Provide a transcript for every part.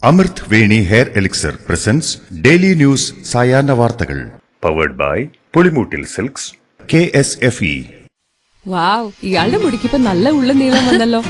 അമൃത് Veni hair elixir presents daily news സായാഹ്ന വാർത്തകൾ powered by Pulimoottil silks KSFE. Wow, ഇയാളുടെ മുടിക്കിപ്പോ നല്ല ഉള്ള നീളം വന്നല്ലോ.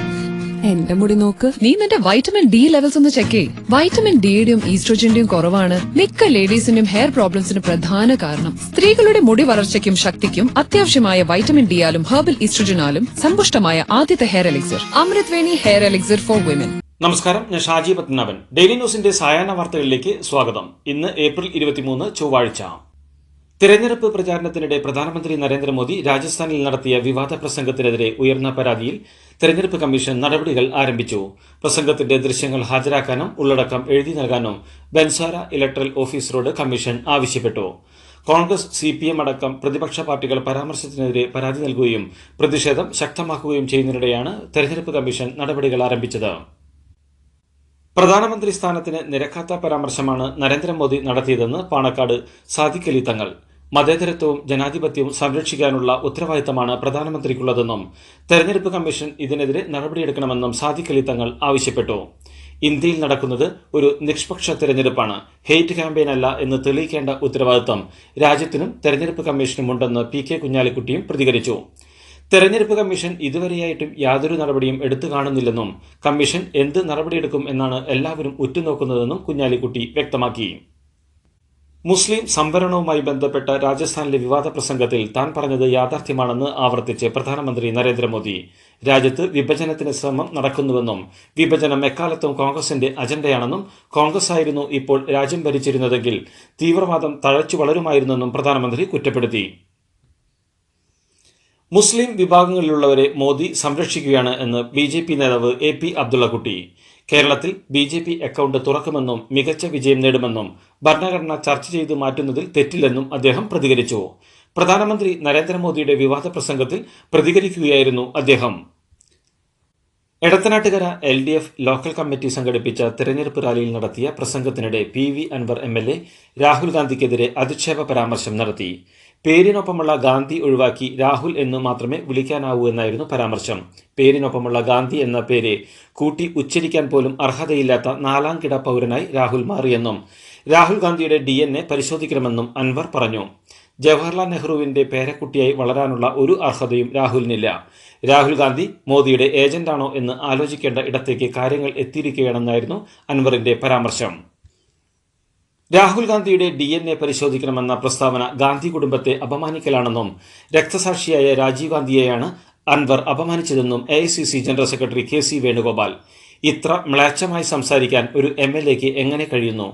എന്റെ മുടി നോക്ക്. നീ നിന്റെ വൈറ്റമിൻ ഡി ലെവൽസ് ഒന്ന് ചെക്ക് ചെയ്യ്. വൈറ്റമിൻ ഡിയുടെയും ഈസ്ട്രോജന്റെയും കുറവാണ് മിക്ക ലേഡീസിന്റെയും ഹെയർ പ്രോബ്ലംസിന് പ്രധാന കാരണം. സ്ത്രീകളുടെ മുടി വളർച്ചയ്ക്കും ശക്തിക്കും അത്യാവശ്യമായ വൈറ്റമിൻ ഡിയാലും ഹെർബൽ ഈസ്ട്രോജനാലും സമ്പുഷ്ടമായ ആദ്യത്തെ hair elixir Amrit Veni hair elixir for women. നമസ്കാരം, ഞാൻ ഷാജി പത്മനാഭൻ. ഡെയിലി ന്യൂസിന്റെ സായാഹ്ന വാർത്തകളിലേക്ക് സ്വാഗതം. ഇന്ന് ഏപ്രിൽ 23 ചൊവ്വാഴ്ച. തിരഞ്ഞെടുപ്പ് പ്രചാരണത്തിനിടെ പ്രധാനമന്ത്രി നരേന്ദ്രമോദി രാജസ്ഥാനിൽ നടത്തിയ വിവാദ പ്രസംഗത്തിനെതിരെ ഉയർന്ന പരാതിയിൽ തെരഞ്ഞെടുപ്പ് കമ്മീഷൻ നടപടികൾ ആരംഭിച്ചു. പ്രസംഗത്തിന്റെ ദൃശ്യങ്ങൾ ഹാജരാക്കാനും ഉള്ളടക്കം എഴുതി നൽകാനും ബൻസാര ഇലക്ട്രൽ ഓഫീസറോട് കമ്മീഷൻ ആവശ്യപ്പെട്ടു. കോൺഗ്രസ്, CPM അടക്കം പ്രതിപക്ഷ പാർട്ടികൾ പരാമർശത്തിനെതിരെ പരാതി നൽകുകയും പ്രതിഷേധം ശക്തമാക്കുകയും ചെയ്യുന്നതിനിടെയാണ് തെരഞ്ഞെടുപ്പ് കമ്മീഷൻ നടപടികൾ ആരംഭിച്ചത്. പ്രധാനമന്ത്രി സ്ഥാനത്തിന് നിരക്കാത്ത പരാമർശമാണ് നരേന്ദ്രമോദി നടത്തിയതെന്ന് പാണക്കാട് സാദിഖ് അലി തങ്ങൾ. മതേതരത്വവും ജനാധിപത്യവും സംരക്ഷിക്കാനുള്ള ഉത്തരവാദിത്തമാണ് പ്രധാനമന്ത്രിക്കുള്ളതെന്നും തെരഞ്ഞെടുപ്പ് കമ്മീഷൻ ഇതിനെതിരെ നടപടിയെടുക്കണമെന്നും സാദിഖ് അലി തങ്ങൾ ആവശ്യപ്പെട്ടു. ഇന്ത്യയിൽ നടക്കുന്നത് ഒരു നിഷ്പക്ഷ തെരഞ്ഞെടുപ്പാണ്, ഹെയ്റ്റ് ക്യാമ്പയിൻ അല്ല എന്ന് തെളിയിക്കേണ്ട ഉത്തരവാദിത്തം രാജ്യത്തിനും തെരഞ്ഞെടുപ്പ് കമ്മീഷനുമുണ്ടെന്ന് PK കുഞ്ഞാലിക്കുട്ടിയും പ്രതികരിച്ചു. തെരഞ്ഞെടുപ്പ് കമ്മീഷൻ ഇതുവരെയായിട്ടും യാതൊരു നടപടിയും എടുത്തു കാണുന്നില്ലെന്നും കമ്മീഷൻ എന്ത് നടപടിയെടുക്കും എന്നാണ് എല്ലാവരും ഉറ്റുനോക്കുന്നതെന്നും കുഞ്ഞാലിക്കുട്ടി വ്യക്തമാക്കി. മുസ്ലിം സംവരണവുമായി ബന്ധപ്പെട്ട രാജസ്ഥാനിലെ വിവാദ പ്രസംഗത്തിൽ താൻ പറഞ്ഞത് യാഥാർത്ഥ്യമാണെന്ന് ആവർത്തിച്ച് പ്രധാനമന്ത്രി നരേന്ദ്രമോദി. രാജ്യത്ത് വിഭജനത്തിന് ശ്രമം നടക്കുന്നുവെന്നും വിഭജനം എക്കാലത്തും കോൺഗ്രസിന്റെ അജണ്ടയാണെന്നും കോൺഗ്രസ് ആയിരുന്നു ഇപ്പോൾ രാജ്യം ഭരിച്ചിരുന്നതെങ്കിൽ തീവ്രവാദം തഴച്ചു വളരുമായിരുന്നെന്നും പ്രധാനമന്ത്രി കുറ്റപ്പെടുത്തി. മുസ്ലിം വിഭാഗങ്ങളിലുള്ളവരെ മോദി സംരക്ഷിക്കുകയാണ് എന്ന് BJP നേതാവ് AP അബ്ദുള്ളക്കുട്ടി. കേരളത്തിൽ BJP അക്കൗണ്ട് തുറക്കുമെന്നും മികച്ച വിജയം നേടുമെന്നും ഭരണഘടന ചർച്ച ചെയ്തു മാറ്റുന്നതിൽ തെറ്റില്ലെന്നും അദ്ദേഹം പ്രതികരിച്ചു. പ്രധാനമന്ത്രി നരേന്ദ്രമോദിയുടെ വിവാദ പ്രസംഗത്തിൽ പ്രതികരിക്കുകയായിരുന്നു അദ്ദേഹം. എടത്തനാട്ടുകര LDF ലോക്കൽ കമ്മിറ്റി സംഘടിപ്പിച്ച തെരഞ്ഞെടുപ്പ് റാലിയിൽ നടത്തിയ പ്രസംഗത്തിനിടെ PV അൻവർ MLA രാഹുൽ ഗാന്ധിക്കെതിരെ അധിക്ഷേപ പരാമർശം നടത്തി. പേരിനൊപ്പമുള്ള ഗാന്ധി ഒഴിവാക്കി രാഹുൽ എന്ന് മാത്രമേ വിളിക്കാനാവൂ എന്നായിരുന്നു പരാമർശം. പേരിനൊപ്പമുള്ള ഗാന്ധി എന്ന പേര് കൂട്ടി ഉച്ചരിക്കാൻ പോലും അർഹതയില്ലാത്ത 4ാം കിട പൗരനായി രാഹുൽ മാറിയെന്നും രാഹുൽ ഗാന്ധിയുടെ DNA പരിശോധിക്കണമെന്നും അൻവർ പറഞ്ഞു. ജവഹർലാൽ നെഹ്റുവിന്റെ പേരക്കുട്ടിയായി വളരാനുള്ള ഒരു അർഹതയും രാഹുലിനില്ല. രാഹുൽ ഗാന്ധി മോദിയുടെ ഏജന്റാണോ എന്ന് ആലോചിക്കേണ്ട ഇടത്തേക്ക് കാര്യങ്ങൾ എത്തിയിരിക്കുകയാണെന്നായിരുന്നു അൻവറിന്റെ പരാമർശം. രാഹുൽ ഗാന്ധിയുടെ DNA പരിശോധിക്കണമെന്ന പ്രസ്താവന ഗാന്ധി കുടുംബത്തെ അപമാനിക്കലാണെന്നും രക്തസാക്ഷിയായ രാജീവ് ഗാന്ധിയെയാണ് അൻവർ അപമാനിച്ചതെന്നും AICC general secretary KC Venugopal. ഇത്ര മ്ലേച്ഛമായി സംസാരിക്കാൻ ഒരു MLAക്ക് എങ്ങനെ കഴിയുന്നു?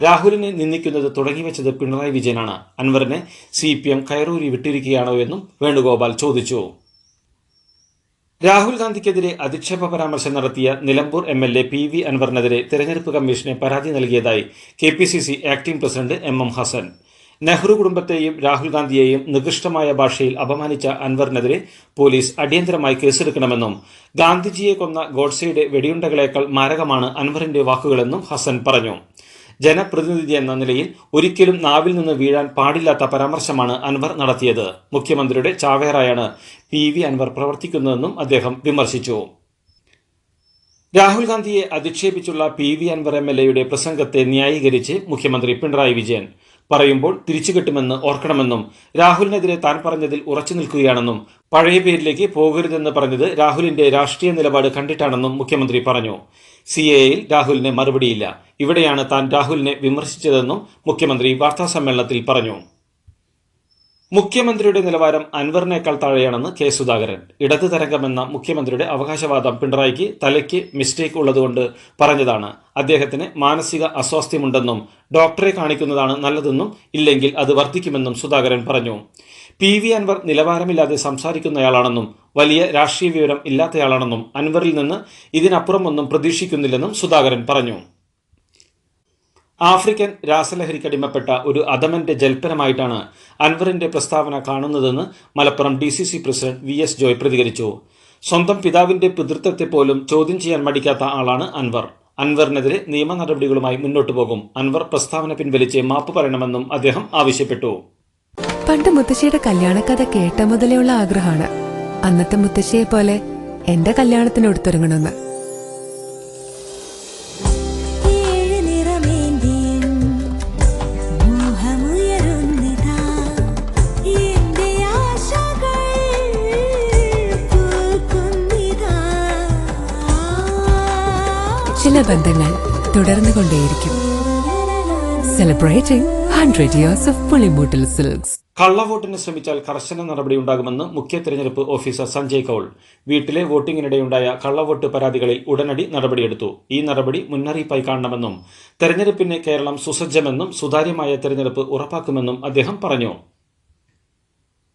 രാഹുലിനെ നിന്ദിക്കുന്നത് തുടങ്ങിവെച്ചത് പിണറായി വിജയനാണ്. അൻവറിനെ CPM കയറൂരി വിട്ടിരിക്കുകയാണോ എന്നും വേണുഗോപാൽ ചോദിച്ചു. രാഹുൽ ഗാന്ധിക്കെതിരെ അധിക്ഷേപ പരാമർശം നടത്തിയ നിലമ്പൂർ MLA PV അൻവറിനെതിരെ തെരഞ്ഞെടുപ്പ് കമ്മീഷനെ പരാതി നൽകിയതായി KPCC acting president MM Hassan. Nehru കുടുംബത്തെയും രാഹുൽ ഗാന്ധിയെയും നികൃഷ്ടമായ ഭാഷയിൽ അപമാനിച്ച അൻവറിനെതിരെ പോലീസ് അടിയന്തരമായി കേസെടുക്കണമെന്നും ഗാന്ധിജിയെ കൊന്ന ഗോഡ്സെയുടെ വെടിയുണ്ടകളേക്കാൾ മാരകമാണ് അൻവറിന്റെ വാക്കുകളെന്നും ഹസൻ പറഞ്ഞു. ജനപ്രതിനിധി എന്ന നിലയിൽ ഒരിക്കലും നാവിൽ നിന്ന് വീഴാൻ പാടില്ലാത്ത പരാമർശമാണ് അൻവർ നടത്തിയത്. മുഖ്യമന്ത്രിയുടെ ചാവേറായാണ് PV അൻവർ പ്രവർത്തിക്കുന്നതെന്നും അദ്ദേഹം വിമർശിച്ചു. രാഹുൽ ഗാന്ധിയെ അധിക്ഷേപിച്ചുള്ള PV അൻവർ MLAയുടെ പ്രസംഗത്തെ ന്യായീകരിച്ച് മുഖ്യമന്ത്രി പിണറായി വിജയൻ. പറയുമ്പോൾ തിരിച്ചുകിട്ടുമെന്ന് ഓർക്കണമെന്നും രാഹുലിനെതിരെ താൻ പറഞ്ഞതിൽ ഉറച്ചു നിൽക്കുകയാണെന്നും പഴയ പേരിലേക്ക് പോകരുതെന്ന് പറഞ്ഞത് രാഹുലിന്റെ രാഷ്ട്രീയ നിലപാട് കണ്ടിട്ടാണെന്നും മുഖ്യമന്ത്രി പറഞ്ഞു. CAAയിൽ രാഹുലിന് മറുപടിയില്ല. ഇവിടെയാണ് താൻ രാഹുലിനെ വിമർശിച്ചതെന്നും മുഖ്യമന്ത്രി വാർത്താസമ്മേളനത്തിൽ പറഞ്ഞു. മുഖ്യമന്ത്രിയുടെ നിലവാരം അൻവറിനേക്കാൾ താഴെയാണെന്ന് K സുധാകരൻ. ഇടത് തരംഗമെന്ന മുഖ്യമന്ത്രിയുടെ അവകാശവാദം പിണറായിക്ക് തലയ്ക്ക് മിസ്റ്റേക്ക് ഉള്ളതുകൊണ്ട് പറഞ്ഞതാണ്. അദ്ദേഹത്തിന് മാനസിക അസ്വാസ്ഥ്യമുണ്ടെന്നും ഡോക്ടറെ കാണിക്കുന്നതാണ് നല്ലതെന്നും ഇല്ലെങ്കിൽ അത് വർദ്ധിക്കുമെന്നും സുധാകരൻ പറഞ്ഞു. PV അൻവർ നിലവാരമില്ലാതെ സംസാരിക്കുന്നയാളാണെന്നും വലിയ രാഷ്ട്രീയ വിവരം ഇല്ലാത്തയാളാണെന്നും അൻവറിൽ നിന്ന് ഇതിനപ്പുറമൊന്നും പ്രതീക്ഷിക്കുന്നില്ലെന്നും സുധാകരൻ പറഞ്ഞു. ആഫ്രിക്കൻ രാസലഹരിക്കടിമപ്പെട്ട ഒരു അധമന്റെ ജൽപ്പനമായിട്ടാണ് അൻവറിന്റെ പ്രസ്താവന കാണുന്നതെന്ന് Malappuram DCC president VS Joy പ്രതികരിച്ചു. സ്വന്തം പിതാവിന്റെ പിതൃത്വത്തെ പോലും ചോദ്യം ചെയ്യാൻ മടിക്കാത്ത ആളാണ് അൻവർ. അൻവറിനെതിരെ നിയമ നടപടികളുമായി മുന്നോട്ടു പോകും. അൻവർ പ്രസ്താവന പിൻവലിച്ച് മാപ്പ് പറയണമെന്നും അദ്ദേഹം ആവശ്യപ്പെട്ടു. പണ്ട് മുത്തശ്ശിയുടെ കല്യാണക്കഥ കേട്ട മുതലെയുള്ള ആഗ്രഹമാണ് അന്നത്തെ മുത്തശ്ശിയെ പോലെ എന്റെ കല്യാണത്തിന് എടുത്തൊരുങ്ങണമെന്ന്. നല്ല ബന്ധങ്ങൾ തുടർന്നുകൊണ്ടേയിരിക്കും. Celebrating 100 years of Pulimoottil silks. കള്ളവോട്ടിന് ശ്രമിച്ചാൽ കർശന നടപടിയുണ്ടാകുമെന്ന് മുഖ്യ തെരഞ്ഞെടുപ്പ് ഓഫീസർ സഞ്ജയ് കൌൾ. വീട്ടിലെ വോട്ടിംഗിനിടെയുണ്ടായ കള്ളവോട്ട് പരാതികളിൽ ഉടനടി നടപടിയെടുത്തു. ഈ നടപടി മുന്നറിയിപ്പായി കാണണമെന്നും തെരഞ്ഞെടുപ്പിന് കേരളം സുസജ്ജമെന്നും സുതാര്യമായ തെരഞ്ഞെടുപ്പ് ഉറപ്പാക്കുമെന്നും അദ്ദേഹം പറഞ്ഞു.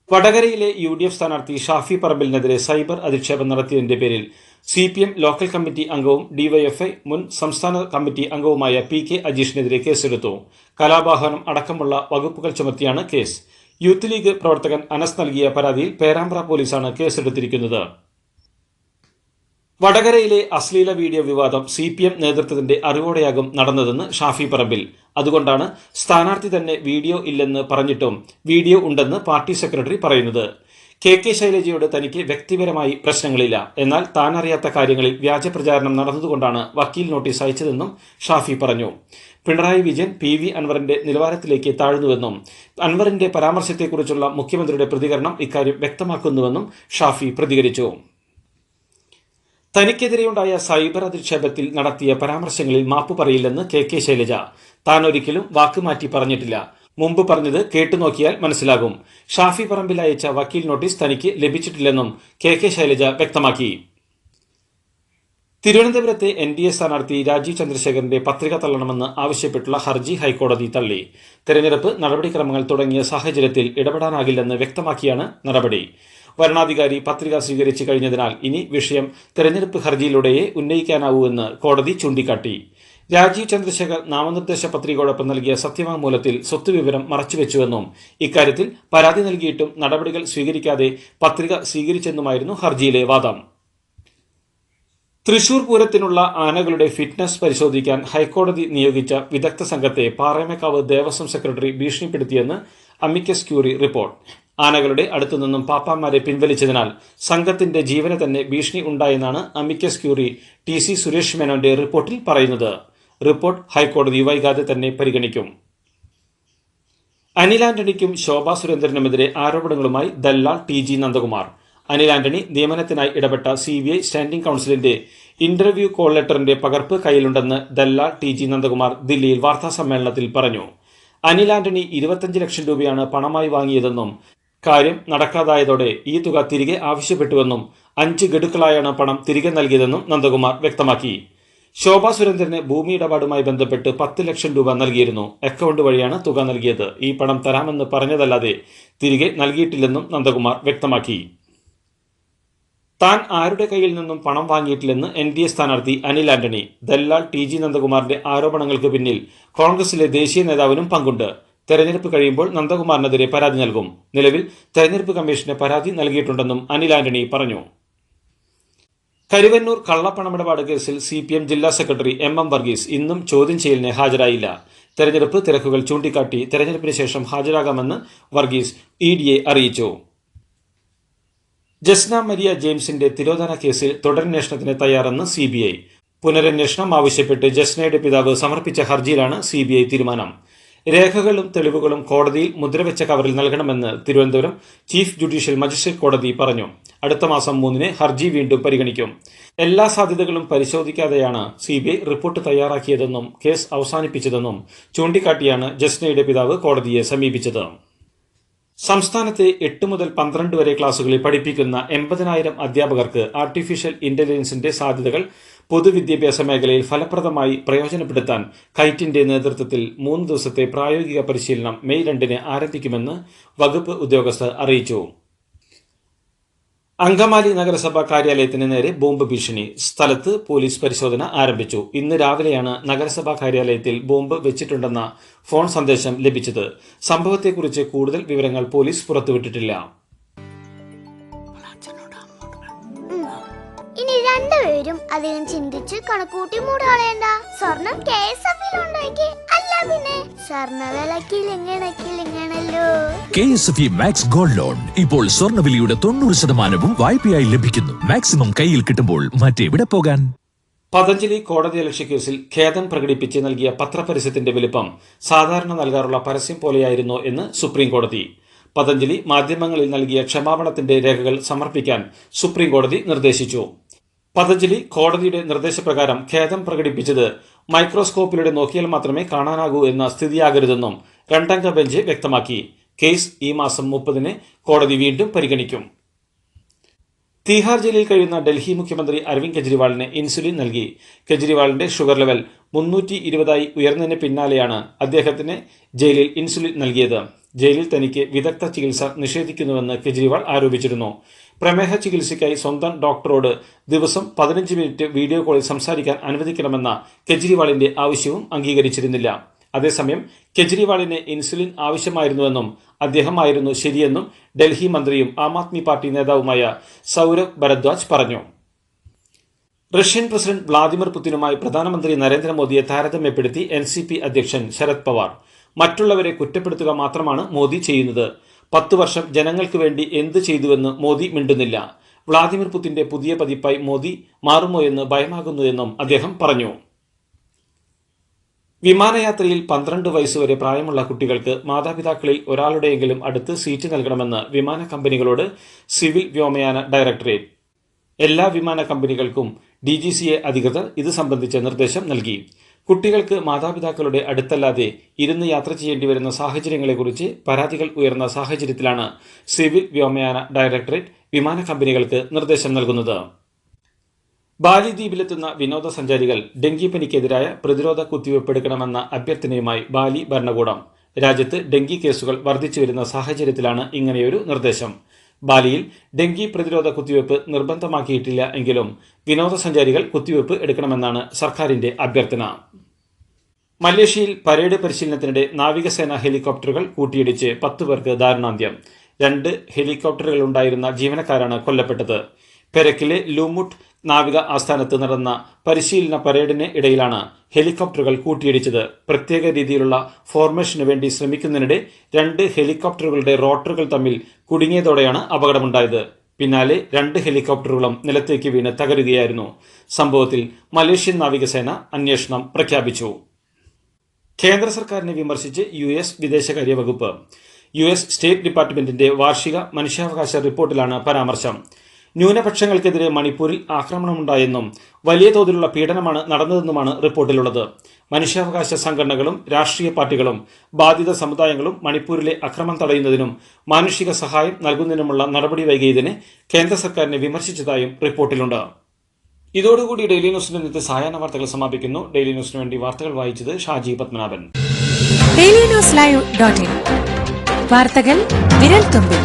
വടകരയിലെ UDF സ്ഥാനാർത്ഥി ഷാഫി പറമ്പിലിനെതിരെ സൈബർ അധിക്ഷേപം നടത്തിയതിന്റെ പേരിൽ CPM ലോക്കൽ കമ്മിറ്റി അംഗവും DYFI മുൻ സംസ്ഥാന കമ്മിറ്റി അംഗവുമായ PK അജീഷിനെതിരെ കേസെടുത്തു. കലാപാഹനം അടക്കമുള്ള വകുപ്പുകൾ ചുമത്തിയാണ് കേസ്. യൂത്ത് ലീഗ് പ്രവർത്തകൻ അനസ് നൽകിയ പരാതിയിൽ പേരാമ്പ്ര പോലീസാണ് കേസെടുത്തിരിക്കുന്നത്. വടകരയിലെ അശ്ലീല വീഡിയോ വിവാദം CPM നേതൃത്വത്തിന്റെ അറിവോടെയാകും നടന്നതെന്ന് ഷാഫി പറമ്പിൽ. അതുകൊണ്ടാണ് സ്ഥാനാർത്ഥി തന്നെ വീഡിയോ ഇല്ലെന്ന് പറഞ്ഞിട്ടും വീഡിയോ ഉണ്ടെന്ന് പാർട്ടി സെക്രട്ടറി പറയുന്നത്. KK ശൈലജയോട് തനിക്ക് വ്യക്തിപരമായി പ്രശ്നങ്ങളില്ല, എന്നാൽ താൻ അറിയാത്ത കാര്യങ്ങളിൽ വ്യാജ പ്രചാരണം നടന്നതുകൊണ്ടാണ് വക്കീൽ നോട്ടീസ് അയച്ചതെന്നും ഷാഫി പറഞ്ഞു. പിണറായി വിജയൻ PV അൻവറിന്റെ നിലവാരത്തിലേക്ക് താഴ്ന്നുവെന്നും അൻവറിന്റെ പരാമർശത്തെക്കുറിച്ചുള്ള മുഖ്യമന്ത്രിയുടെ പ്രതികരണം ഇക്കാര്യം വ്യക്തമാക്കുന്നുവെന്നും ഷാഫി പ്രതികരിച്ചു. തനിക്കെതിരെയുണ്ടായ സൈബർ അധിക്ഷേപത്തിൽ നടത്തിയ പരാമർശങ്ങളിൽ മാപ്പ് പറയില്ലെന്ന് KK ശൈലജ. താൻ ഒരിക്കലും വാക്കുമാറ്റി പറഞ്ഞിട്ടില്ല. മുമ്പ് പറഞ്ഞത് കേട്ടുനോക്കിയാൽ മനസ്സിലാകും. ഷാഫി പറമ്പിൽ അയച്ച വക്കീൽ നോട്ടീസ് തനിക്ക് ലഭിച്ചിട്ടില്ലെന്നും KK ശൈലജ വ്യക്തമാക്കി. തിരുവനന്തപുരത്തെ NDA സ്ഥാനാർത്ഥി രാജീവ് ചന്ദ്രശേഖരന്റെ പത്രിക തള്ളണമെന്ന് ആവശ്യപ്പെട്ടുള്ള ഹർജി ഹൈക്കോടതി തള്ളി. തെരഞ്ഞെടുപ്പ് നടപടിക്രമങ്ങൾ തുടങ്ങിയ സാഹചര്യത്തിൽ ഇടപെടാനാകില്ലെന്ന് വ്യക്തമാക്കിയാണ് നടപടി. വരണാധികാരി പത്രിക സ്വീകരിച്ചു കഴിഞ്ഞതിനാൽ ഇനി വിഷയം തെരഞ്ഞെടുപ്പ് ഹർജിയിലൂടെയേ ഉന്നയിക്കാനാവൂവെന്ന് കോടതി ചൂണ്ടിക്കാട്ടി. രാജീവ് ചന്ദ്രശേഖർ നാമനിർദ്ദേശ പത്രികയോടൊപ്പം നൽകിയ സത്യവാങ്മൂലത്തിൽ സ്വത്തുവിവരം മറച്ചുവെച്ചുവെന്നും ഇക്കാര്യത്തിൽ പരാതി നൽകിയിട്ടും നടപടികൾ സ്വീകരിക്കാതെ പത്രിക സ്വീകരിച്ചെന്നുമായിരുന്നു ഹർജിയിലെ വാദം. തൃശൂർ പൂരത്തിനുള്ള ആനകളുടെ ഫിറ്റ്നസ് പരിശോധിക്കാൻ ഹൈക്കോടതി നിയോഗിച്ച വിദഗ്ധ സംഘത്തെ പാറമേക്കാവ് ദേവസ്വം സെക്രട്ടറി ഭീഷണിപ്പെടുത്തിയെന്ന് അമിക്കസ് ക്യൂറി റിപ്പോർട്ട്. ആനകളുടെ അടുത്തുനിന്നും പാപ്പാമാരെ പിൻവലിച്ചതിനാൽ സംഘത്തിന്റെ ജീവന് തന്നെ ഭീഷണി ഉണ്ടായെന്നാണ് അമിക്കസ് ക്യൂറി TC സുരേഷ് മേനോന്റെ റിപ്പോർട്ടിൽ പറയുന്നത്. റിപ്പോർട്ട് ഹൈക്കോടതി വൈകാതെ തന്നെ പരിഗണിക്കും. അനിൽ ആന്റണിക്കും ശോഭാ സുരേന്ദ്രനുമെതിരെ ആരോപണങ്ങളുമായി ദല്ലാൽ TG നന്ദകുമാർ. അനിൽ ആന്റണി നിയമനത്തിനായി ഇടപെട്ട CBI സ്റ്റാൻഡിംഗ് കൌൺസിലിന്റെ ഇന്റർവ്യൂ കോൾ ലെറ്ററിന്റെ പകർപ്പ് കയ്യിലുണ്ടെന്ന് ദല്ലാൽ TG നന്ദകുമാർ ദില്ലിയിൽ വാർത്താസമ്മേളനത്തിൽ പറഞ്ഞു. അനിൽ ആന്റണി 25 ലക്ഷം രൂപയാണ് പണമായി വാങ്ങിയതെന്നും കാര്യം നടക്കാതായതോടെ ഈ തുക തിരികെ ആവശ്യപ്പെട്ടുവെന്നും 5 ഗഡുക്കളായാണ് പണം തിരികെ നൽകിയതെന്നും നന്ദകുമാർ വ്യക്തമാക്കി. ശോഭാ സുരേന്ദ്രന് ഭൂമി ഇടപാടുമായി ബന്ധപ്പെട്ട് 10 ലക്ഷം രൂപ നൽകിയിരുന്നു. അക്കൗണ്ട് വഴിയാണ് തുക നൽകിയത്. ഈ പണം തരാമെന്ന് പറഞ്ഞതല്ലാതെ തിരികെ നൽകിയിട്ടില്ലെന്നും നന്ദകുമാർ വ്യക്തമാക്കി. താൻ ആരുടെ കയ്യിൽ നിന്നും പണം വാങ്ങിയിട്ടില്ലെന്ന് NDA സ്ഥാനാർത്ഥി അനിൽ ആന്റണി. ദല്ലാൽ TG നന്ദകുമാറിന്റെ ആരോപണങ്ങൾക്ക് പിന്നിൽ കോൺഗ്രസിലെ ദേശീയ നേതാവിനും പങ്കുണ്ട്. തെരഞ്ഞെടുപ്പ് കഴിയുമ്പോൾ നന്ദകുമാറിനെതിരെ പരാതി നൽകും. നിലവിൽ തെരഞ്ഞെടുപ്പ് കമ്മീഷന് പരാതി നൽകിയിട്ടുണ്ടെന്നും അനിൽ ആന്റണി പറഞ്ഞു. കരുവന്നൂർ കള്ളപ്പണമിടപാട് കേസിൽ CPM ജില്ലാ സെക്രട്ടറി MM വർഗീസ് ഇന്നും ചോദ്യം ചെയ്യലിന് ഹാജരായില്ല. തെരഞ്ഞെടുപ്പ് തിരക്കുകൾ ചൂണ്ടിക്കാട്ടി തെരഞ്ഞെടുപ്പിന് ശേഷം ഹാജരാകാമെന്ന് വർഗീസ് EDയെ അറിയിച്ചു. ജസ്ന മരിയ ജെയിംസിന്റെ തിരോധാന കേസിൽ തുടരന്വേഷണത്തിന് തയ്യാറെന്ന് CBI. പുനരന്വേഷണം ആവശ്യപ്പെട്ട് ജസ്നയുടെ പിതാവ് സമർപ്പിച്ച ഹർജിയിലാണ് CBI തീരുമാനം. രേഖകളും തെളിവുകളും കോടതിയിൽ മുദ്രവെച്ച കവറിൽ നൽകണമെന്ന് തിരുവനന്തപുരം ചീഫ് ജുഡീഷ്യൽ മജിസ്ട്രേറ്റ് കോടതി പറഞ്ഞു. അടുത്ത മാസം 3 ഹർജി വീണ്ടും പരിഗണിക്കും. എല്ലാ സാധ്യതകളും പരിശോധിക്കാതെയാണ് CBI റിപ്പോർട്ട് തയ്യാറാക്കിയതെന്നും കേസ് അവസാനിപ്പിച്ചതെന്നും ചൂണ്ടിക്കാട്ടിയാണ് ജസ്നയുടെ പിതാവ് കോടതിയെ സമീപിച്ചത്. സംസ്ഥാനത്തെ 8 മുതൽ 12 വരെ ക്ലാസുകളിൽ പഠിപ്പിക്കുന്ന 80,000 അധ്യാപകർക്ക് ആർട്ടിഫിഷ്യൽ ഇന്റലിജൻസിന്റെ സാധ്യതകൾ പൊതുവിദ്യാഭ്യാസ മേഖലയിൽ ഫലപ്രദമായി പ്രയോജനപ്പെടുത്താൻ കൈറ്റിന്റെ നേതൃത്വത്തിൽ 3 ദിവസത്തെ പ്രായോഗിക പരിശീലനം മെയ് 2 ആരംഭിക്കുമെന്ന് വകുപ്പ് ഉദ്യോഗസ്ഥർ അറിയിച്ചു. അങ്കമാലി നഗരസഭാ കാര്യാലയത്തിന് നേരെ ബോംബ് ഭീഷണി. സ്ഥലത്ത് പോലീസ് പരിശോധന ആരംഭിച്ചു. ഇന്ന് രാവിലെയാണ് നഗരസഭാ കാര്യാലയത്തിൽ ബോംബ് വെച്ചിട്ടുണ്ടെന്ന ഫോൺ സന്ദേശം ലഭിച്ചത്. സംഭവത്തെക്കുറിച്ച് കൂടുതൽ വിവരങ്ങൾ പോലീസ് പുറത്തുവിട്ടിട്ടില്ല. ഇനി രണ്ടുപേരും അധികം ചിന്തിച്ച് കണക്കൂട്ടി മൂടാളേണ്ട. സ്വർണം KSFിലുണ്ടാക്കി അല്ല പിന്നെ സ്വർണ്ണവിലക്കിലിങ്ങണല്ലോ. KSFE മാക്സ് ഗോൾഡ് ലോൺ ഇപ്പോൾ സ്വർണ്ണവിലയുടെ 90% വായ്പയായി ലഭിക്കുന്നു. മാക്സിമം കയ്യിൽ കിട്ടുമ്പോൾ മറ്റെവിടെ പോകാൻ? പതഞ്ജലി കോടതിയലക്ഷ്യ കേസിൽ ഖേദം പ്രകടിപ്പിച്ച് നൽകിയ പത്രപരസ്യത്തിന്റെ വലിപ്പം സാധാരണ നൽകാറുള്ള പരസ്യം പോലെയായിരുന്നോ എന്ന് സുപ്രീം കോടതി. പതഞ്ജലി മാധ്യമങ്ങളിൽ നൽകിയ ക്ഷമാപണത്തിന്റെ രേഖകൾ സമർപ്പിക്കാൻ സുപ്രീം കോടതി നിർദ്ദേശിച്ചു. പതഞ്ജലി കോടതിയുടെ നിർദ്ദേശപ്രകാരം ഖേദം പ്രകടിപ്പിച്ചത് മൈക്രോസ്കോപ്പിലൂടെ നോക്കിയാൽ മാത്രമേ കാണാനാകൂ എന്ന സ്ഥിതിയാകരുതെന്നും രണ്ടംഗ ബെഞ്ച് വ്യക്തമാക്കി. കേസ് ഈ മാസം 30-ന് കോടതി വീണ്ടും പരിഗണിക്കും. തീഹാർ ജയിലിൽ കഴിയുന്ന ഡൽഹി മുഖ്യമന്ത്രി അരവിന്ദ് കെജ്രിവാളിന് ഇൻസുലിൻ നൽകി. കെജ്രിവാളിന്റെ ഷുഗർ ലെവൽ 320 ഉയർന്നതിന് പിന്നാലെയാണ് അദ്ദേഹത്തിന് ജയിലിൽ ഇൻസുലിൻ നൽകിയത്. ജയിലിൽ തനിക്ക് വിദഗ്ധ ചികിത്സ നിഷേധിക്കുന്നുവെന്ന് കെജ്രിവാൾ ആരോപിച്ചിരുന്നു. പ്രമേഹ ചികിത്സയ്ക്കായി സ്വന്തം ഡോക്ടറോട് ദിവസം 15 മിനിറ്റ് വീഡിയോ കോളിൽ സംസാരിക്കാൻ അനുവദിക്കണമെന്ന കെജ്രിവാളിന്റെ ആവശ്യവും അംഗീകരിച്ചിരുന്നില്ല. അതേസമയം കെജ്രിവാളിന് ഇൻസുലിൻ ആവശ്യമായിരുന്നുവെന്നും അദ്ദേഹമായിരുന്നു ശരിയെന്നും ഡൽഹി മന്ത്രിയും ആം ആദ്മി പാർട്ടി നേതാവുമായ സൗരഭ് ഭരദ്വാജ് പറഞ്ഞു. റഷ്യൻ പ്രസിഡന്റ് വ്ളാദിമിർ പുതിനുമായി പ്രധാനമന്ത്രി നരേന്ദ്രമോദിയെ താരതമ്യപ്പെടുത്തി NCP അധ്യക്ഷൻ ശരത് പവാർ. മറ്റുള്ളവരെ കുറ്റപ്പെടുത്തുക മാത്രമാണ് മോദി ചെയ്യുന്നത്. 10 വർഷം ജനങ്ങൾക്ക് വേണ്ടി എന്ത് ചെയ്തുവെന്ന് മോദി മിണ്ടുന്നില്ല. വ്ളാദിമിർ പുതിന്റെ പുതിയ പതിപ്പായി മോദി മാറുമോ എന്ന് ഭയമാകുന്നു എന്നും അദ്ദേഹം പറഞ്ഞു. വിമാനയാത്രയിൽ 12 വയസ്സുവരെ പ്രായമുള്ള കുട്ടികൾക്ക് മാതാപിതാക്കളിൽ ഒരാളുടെയെങ്കിലും അടുത്ത് സീറ്റ് നൽകണമെന്ന് വിമാന കമ്പനികളോട് സിവിൽ വ്യോമയാന ഡയറക്ടറേറ്റ്. എല്ലാ വിമാന കമ്പനികൾക്കും DGCA അധികൃതർ ഇത് സംബന്ധിച്ച നിർദ്ദേശം നൽകി. കുട്ടികൾക്ക് മാതാപിതാക്കളുടെ അടുത്തല്ലാതെ ഇരുന്ന് യാത്ര ചെയ്യേണ്ടി വരുന്ന സാഹചര്യങ്ങളെക്കുറിച്ച് പരാതികൾ ഉയർന്ന സാഹചര്യത്തിലാണ് സിവിൽ വ്യോമയാന ഡയറക്ടറേറ്റ് വിമാന കമ്പനികൾക്ക് നിർദ്ദേശം നൽകുന്നത്. ബാലി ദ്വീപിലെത്തുന്ന വിനോദസഞ്ചാരികൾ ഡെങ്കിപ്പനിക്കെതിരായ പ്രതിരോധ കുത്തിവയ്പ് എടുക്കണമെന്ന അഭ്യർത്ഥനയുമായി ബാലി ഭരണകൂടം. രാജ്യത്ത് ഡെങ്കി കേസുകൾ വർദ്ധിച്ചുവരുന്ന സാഹചര്യത്തിലാണ് ഇങ്ങനെയൊരു നിർദ്ദേശം. ബാലിയിൽ ഡെങ്കി പ്രതിരോധ കുത്തിവയ്പ് നിർബന്ധമാക്കിയിട്ടില്ല എങ്കിലും വിനോദസഞ്ചാരികൾ കുത്തിവയ്പ് എടുക്കണമെന്നാണ് സർക്കാരിന്റെ അഭ്യർത്ഥന. മലേഷ്യയിൽ പരേഡ് പരിശീലനത്തിനിടെ നാവികസേന ഹെലികോപ്റ്ററുകൾ കൂട്ടിയിടിച്ച് 10 പേർക്ക് ദാരുണാന്ത്യം. 2 ഹെലികോപ്റ്ററുകളുണ്ടായിരുന്ന ജീവനക്കാരാണ് കൊല്ലപ്പെട്ടത്. പെരക്കിലെ ലൂമുട്ട് നാവിക ആസ്ഥാനത്ത് നടന്ന പരിശീലന പരേഡിന് ഇടയിലാണ് ഹെലികോപ്റ്ററുകൾ കൂട്ടിയിടിച്ചത്. പ്രത്യേക രീതിയിലുള്ള ഫോർമേഷന് വേണ്ടി ശ്രമിക്കുന്നതിനിടെ 2 ഹെലികോപ്റ്ററുകളുടെ റോട്ടറുകൾ തമ്മിൽ കുടുങ്ങിയതോടെയാണ് അപകടമുണ്ടായത്. പിന്നാലെ 2 ഹെലികോപ്റ്ററുകളും നിലത്തേക്ക് വീണ് തകരുകയായിരുന്നു. സംഭവത്തിൽ മലേഷ്യൻ നാവികസേന അന്വേഷണം പ്രഖ്യാപിച്ചു. കേന്ദ്ര സർക്കാരിനെ വിമർശിച്ച് US വിദേശകാര്യ വകുപ്പ്. US സ്റ്റേറ്റ് ഡിപ്പാർട്ട്മെന്റിന്റെ വാർഷിക മനുഷ്യാവകാശ റിപ്പോർട്ടിലാണ് പരാമർശം. ന്യൂനപക്ഷങ്ങൾക്കെതിരെ മണിപ്പൂരിൽ ആക്രമണമുണ്ടായെന്നും വലിയ തോതിലുള്ള പീഡനമാണ് നടന്നതെന്നുമാണ് റിപ്പോർട്ടിലുള്ളത്. മനുഷ്യാവകാശ സംഘടനകളും രാഷ്ട്രീയ പാർട്ടികളും ബാധിത സമുദായങ്ങളും മണിപ്പൂരിലെ അക്രമം തടയുന്നതിനും മാനുഷിക സഹായം നൽകുന്നതിനുമുള്ള നടപടി വൈകിയതിന് കേന്ദ്ര സർക്കാരിനെ വിമർശിച്ചതായും റിപ്പോർട്ടിലുണ്ട്. ഇതോടുകൂടി ഡെയിലി ന്യൂസിന്റെ ഇന്നത്തെ സായാഹ്ന വാർത്തകൾ സമാപിക്കുന്നു. ഡെയിലി ന്യൂസിന് വേണ്ടി വാർത്തകൾ വായിച്ചത് ഷാജി പത്മനാഭൻ. DailyNewsLive.in വാർത്തകൾ വിരൽ തുമ്പിൽ.